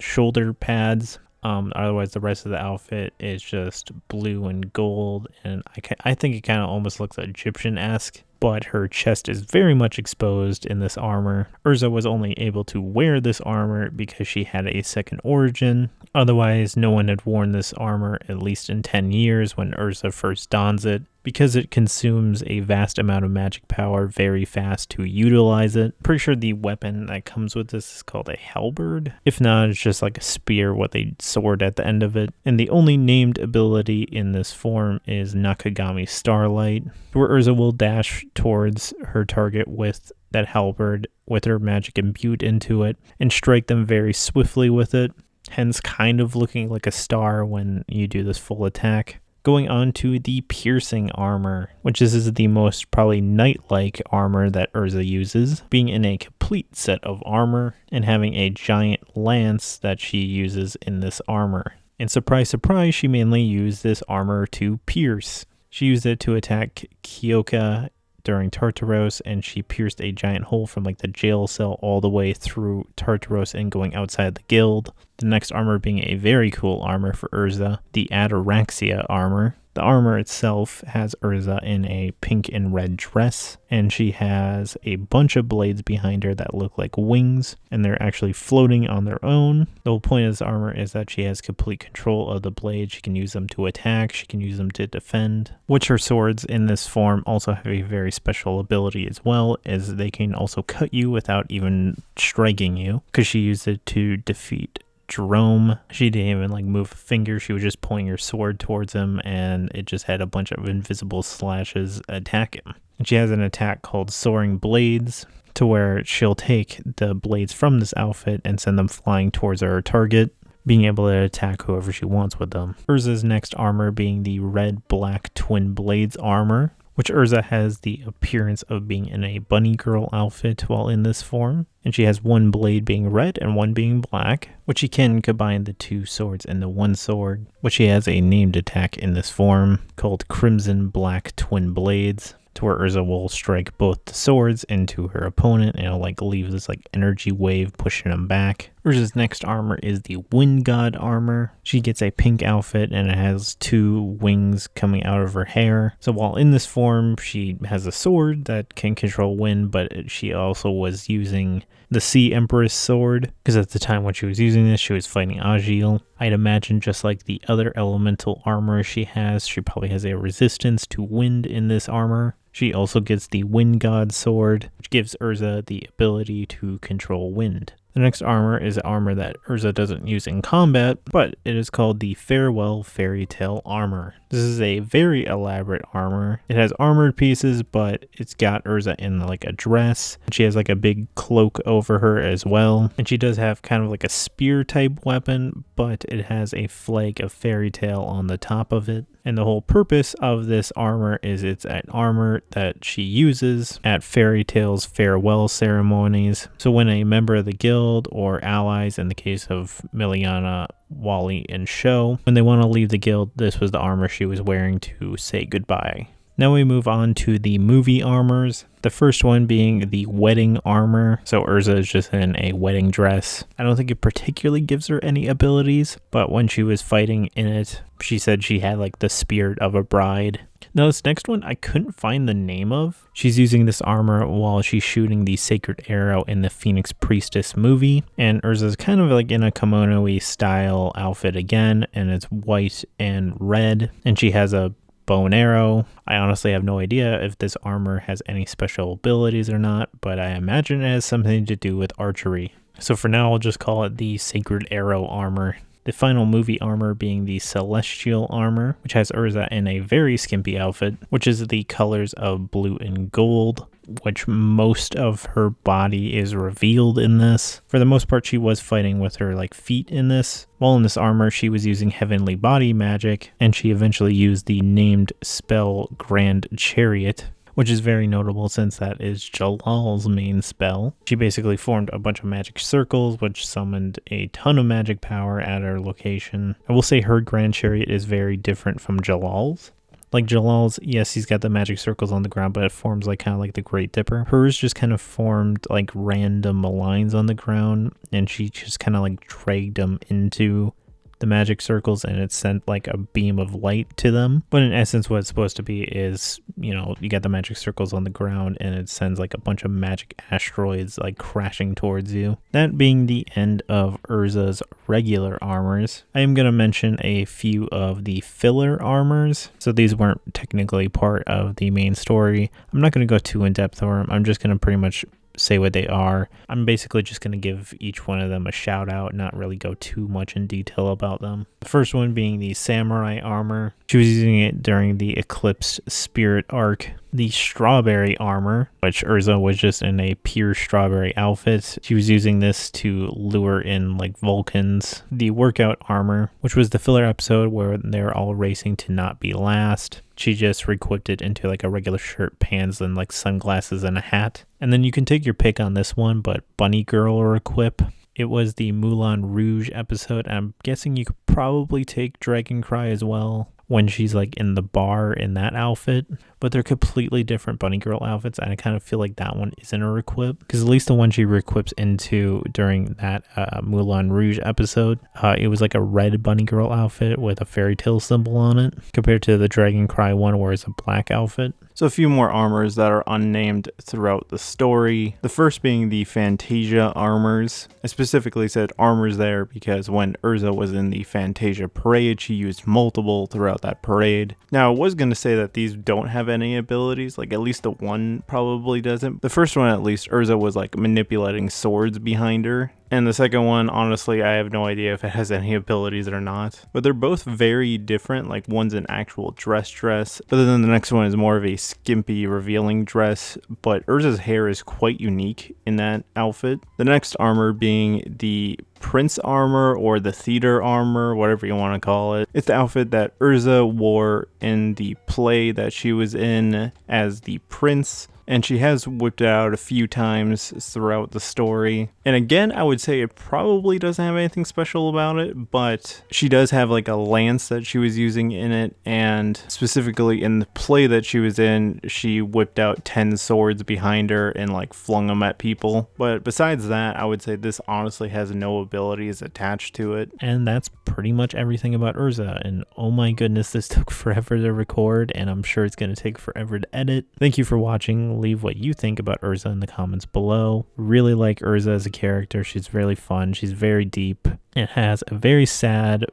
shoulder pads. Otherwise the rest of the outfit is just blue and gold, and I think it kind of almost looks Egyptian-esque. But her chest is very much exposed in this armor. Erza was only able to wear this armor because she had a second origin. Otherwise, no one had worn this armor at least in 10 years when Erza first dons it, because it consumes a vast amount of magic power very fast to utilize it. Pretty sure the weapon that comes with this is called a halberd. If not, it's just like a spear with a sword at the end of it. And the only named ability in this form is Nakagami Starlight, where Erza will dash towards her target with that halberd with her magic imbued into it and strike them very swiftly with it, hence kind of looking like a star when you do this full attack. Going on to the Piercing armor, which is the most probably knight-like armor that Erza uses, being in a complete set of armor and having a giant lance that she uses in this armor. And surprise, surprise, she mainly used this armor to pierce. She used it to attack Kyoka during Tartaros, and she pierced a giant hole from like the jail cell all the way through Tartaros and going outside the guild. The next armor being a very cool armor for Erza, the Ataraxia armor. The armor itself has Erza in a pink and red dress, and she has a bunch of blades behind her that look like wings, and they're actually floating on their own. The whole point of this armor is that she has complete control of the blades. She can use them to attack, she can use them to defend, which her swords in this form also have a very special ability as well, as they can also cut you without even striking you, because she used it to defeat Jerome. She didn't even like move a finger, she was just pointing her sword towards him and it just had a bunch of invisible slashes attack him. And she has an attack called Soaring Blades, to where she'll take the blades from this outfit and send them flying towards her target, being able to attack whoever she wants with them. Erza's next armor being the Red Black Twin Blades armor, which Erza has the appearance of being in a bunny girl outfit while in this form. And she has one blade being red and one being black, which she can combine the two swords into one sword, which she has a named attack in this form called Crimson Black Twin Blades, to where Erza will strike both the swords into her opponent and it'll like leave this like energy wave pushing them back. Erza's next armor is the Wind God armor. She gets a pink outfit and it has two wings coming out of her hair. So while in this form, she has a sword that can control wind, but she also was using the Sea Empress sword, because at the time when she was using this, she was fighting Agil. I'd imagine just like the other elemental armor she has, she probably has a resistance to wind in this armor. She also gets the Wind God sword, which gives Erza the ability to control wind. The next armor is an armor that Erza doesn't use in combat, but it is called the Farewell Fairy Tale armor. This is a very elaborate armor. It has armored pieces, but it's got Erza in like a dress. She has like a big cloak over her as well. And she does have kind of like a spear type weapon, but it has a flag of fairy tale on the top of it. And the whole purpose of this armor is it's an armor that she uses at Fairy Tale's farewell ceremonies. So when a member of the guild or allies, in the case of Miliana, Wally, and Sho, when they want to leave the guild, this was the armor she was wearing to say goodbye. Now we move on to the movie armors. The first one being the wedding armor. So Erza is just in a wedding dress. I don't think it particularly gives her any abilities, but when she was fighting in it, she said she had like the spirit of a bride. Now this next one I couldn't find the name of. She's using this armor while she's shooting the sacred arrow in the Phoenix Priestess movie. And Erza's kind of like in a kimono-y style outfit again, and it's white and red. And she has a bow and arrow. I honestly have no idea if this armor has any special abilities or not, but I imagine it has something to do with archery. So for now, I'll just call it the Sacred Arrow armor. The final movie armor being the Celestial armor, which has Erza in a very skimpy outfit, which is the colors of blue and gold, which most of her body is revealed in this. For the most part, she was fighting with her like feet in this. While in this armor, she was using heavenly body magic, and she eventually used the named spell Grand Chariot, which is very notable since that is Jalal's main spell. She basically formed a bunch of magic circles, which summoned a ton of magic power at her location. I will say her Grand Chariot is very different from Jalal's. Like Jalal's, yes, he's got the magic circles on the ground, but it forms like kind of like the Great Dipper. Hers just kind of formed like random lines on the ground, and she just kind of like dragged them into the magic circles, and it sent like a beam of light to them. But in essence, what it's supposed to be is, you know, you got the magic circles on the ground and it sends like a bunch of magic asteroids like crashing towards you. That being the end of Erza's regular armors, I am going to mention a few of the filler armors. So these weren't technically part of the main story. I'm not going to go too in depth on them. I'm just going to pretty much say what they are. I'm basically just going to give each one of them a shout out, not really go too much in detail about them. The first one being the samurai armor. She was using it during the Eclipsed Spirit arc. The strawberry armor, which Erza was just in a pure strawberry outfit. She was using this to lure in like Vulcans. The workout armor, which was the filler episode where they're all racing to not be last. She just re-equipped it into like a regular shirt, pants, and like sunglasses and a hat. And then you can take your pick on this one, but Bunny Girl or equip. It was the Moulin Rouge episode. I'm guessing you could probably take Dragon Cry as well when she's like in the bar in that outfit, but they're completely different Bunny Girl outfits, and I kind of feel like that one isn't a re-equip, because at least the one she re-equips into during that Moulin Rouge episode, it was like a red Bunny Girl outfit with a fairy tale symbol on it, compared to the Dragon Cry one where it's a black outfit. So a few more armors that are unnamed throughout the story. The first being the Fantasia armors. I specifically said armors there because when Erza was in the Fantasia parade, she used multiple throughout that parade. Now, I was going to say that these don't have any abilities, like at least the one probably doesn't. The first one, at least, Erza was like manipulating swords behind her. And the second one, honestly, I have no idea if it has any abilities or not. But they're both very different. Like, one's an actual dress, but then the next one is more of a skimpy, revealing dress. But Erza's hair is quite unique in that outfit. The next armor being the prince armor or the theater armor, whatever you want to call it. It's the outfit that Erza wore in the play that she was in as the prince, and she has whipped it out a few times throughout the story. And again, I would say it probably doesn't have anything special about it, but she does have like a lance that she was using in it, and specifically in the play that she was in, she whipped out 10 swords behind her and like flung them at people. But besides that, I would say this honestly has no abilities attached to it. And that's pretty much everything about Erza, and oh my goodness, this took forever to record, and I'm sure it's going to take forever to edit. Thank you for watching. Leave what you think about Erza in the comments below. Really like Erza as a character. She's really fun. She's very deep. It has a very sad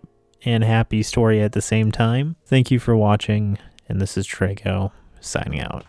and happy story at the same time. Thank you for watching, and this is Trago signing out.